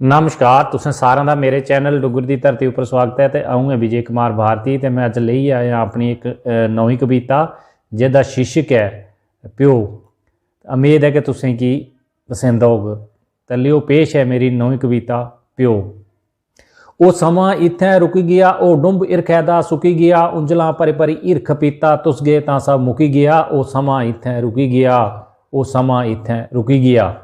नमस्कार, तुसें सारें दा मेरे चैनल डुग्गर दी धरती उपर स्वागत है। तो अऊँ है विजय कुमार भारती ते मैं अज लेई आया अपनी एक नवी कविता जिहदा शीर्षक है प्यो। उम्मीद है कि तुसें की पसंद होग। तो लियो पेश है मेरी नवी कविता प्यो। ओ समा इत्थै रुकी गया, ओ डुंब इरखै दा सुकी गया, उंजलां भरी भरी इरख पीता तुस गए तां सब मुकी गया। ओ समा इत्थै रुकी गया, ओ समा इत्थै रुकी गया।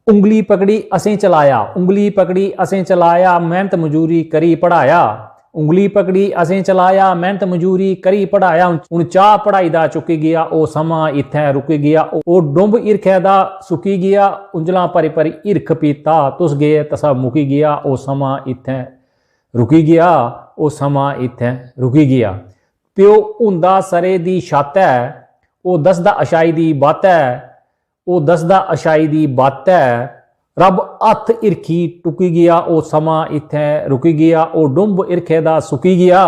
उंगली पकड़ी असें चलाया, उंगली पकड़ी असें चलाया, मेहनत मजूरी करी पढ़ाया। उंगली पकड़ी असें चलाया, मेहनत मजूरी करी पढ़ाया, हुण चाह पढ़ाई दा चुकी गया। ओ समा इत्थै रुकी गया, ओ डुंब इरखै दा सुकी गया, उंजलां भरी भरी इरख पीता तुस गए तां सब मुकी गया। ओ समा इत्थै रुकी गया, ओ समा इत्थै रुकी गया। प्यो हुंदा सरे दी छत है, ओ दसदा अशाई दी बात है, ओ दसदा अशाई दी बात है। रब हथ इरखी टुकी गया, ओ समा इत्थै रुकी गया, ओ डुंब इरखे दा सुकी गया,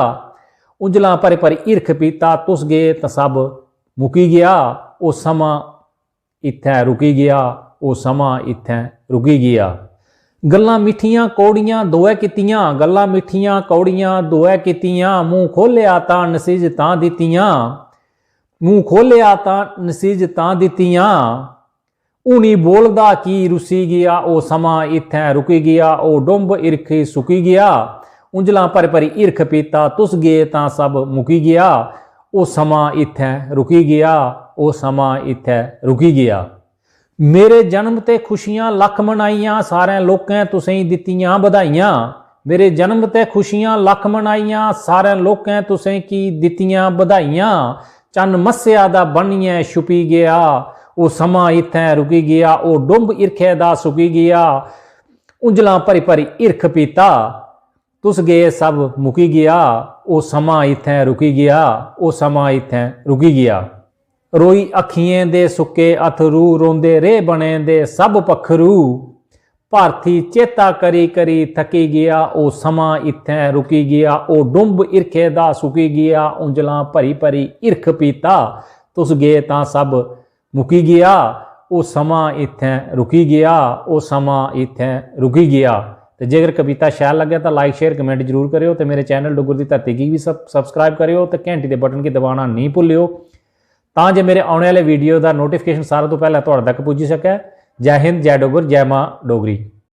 उंजलां भरी भरी इरख पीता तुस गए तां सब मुकी गया। ओ समा इत्थै रुकी गया, ओ समा इत्थै रुकी गया। गल्लां मिठियां कौड़ियां दोए कीतियां, गल्लां मिठियां कौड़ियां दोए कीतियां, मूँह खोलिया तां नसीहतां दित्तियां, मूँह खोलिया तां नसीहतां दित्तियां। हूनी बोलदा की रुसी गया, ओ समा इत्थै रुकी गया, ओ डुंब इरख सुकी गया, उंजलां भरी भरी इरख पीता तुस गए तां सब मुकी गया। ओ समा इत्थै रुकी गया, ओ समा इत्थै रुकी गया। मेरे जन्म ते खुशियां लख मनाइयां, सारे लोकें तुसें दित्तियां बधाइयां। मेरे जन्म ते खुशियां लख मनाइयां, सारे लोकें तुसें की दित्तियां बधाइयां। चन्न मस्सेआ दा बनियै छुपी गया, ओ समा इत्थै रुकी गया, ओ डुंब इरखे दा सुकी गया, उंजलां भरी भरी इरख पीता तुस गए सब मुकी गया। ओ समा इत्थै रुकी गया, ओ समा इत्थै रुकी गया। रोई अखियें दे सुक्के अथरू, रोंदे रेह बने दे सब पक्खरू, भारती चेता करी करी थकी गया। ओ समा इत्थै रुकी गया, ओ डुंब इरखे दा सुकी गया, उंजलां भरी भरी इरख पीता तुस गए तां सब मुकी गया। ओ समा इत्थै रुकी गया, ओ समा इत्थै रुकी गया। तो जेकर कविता शैल लगे तो लाइक शेयर कमेंट जरूर करियो। तो मेरे चैनल डुग्गर दी धरती की भी सबसक्राइब करियो, तो घंटी के बटन की दबाना नहीं भुल्लियो तां जे मेरे आने वाले वीडियो का नोटिफिकेशन सारे तो पहले तुहाडे तक पुज्जी सके। जय हिंद, जय डुग्गर, जय मां डोगरी।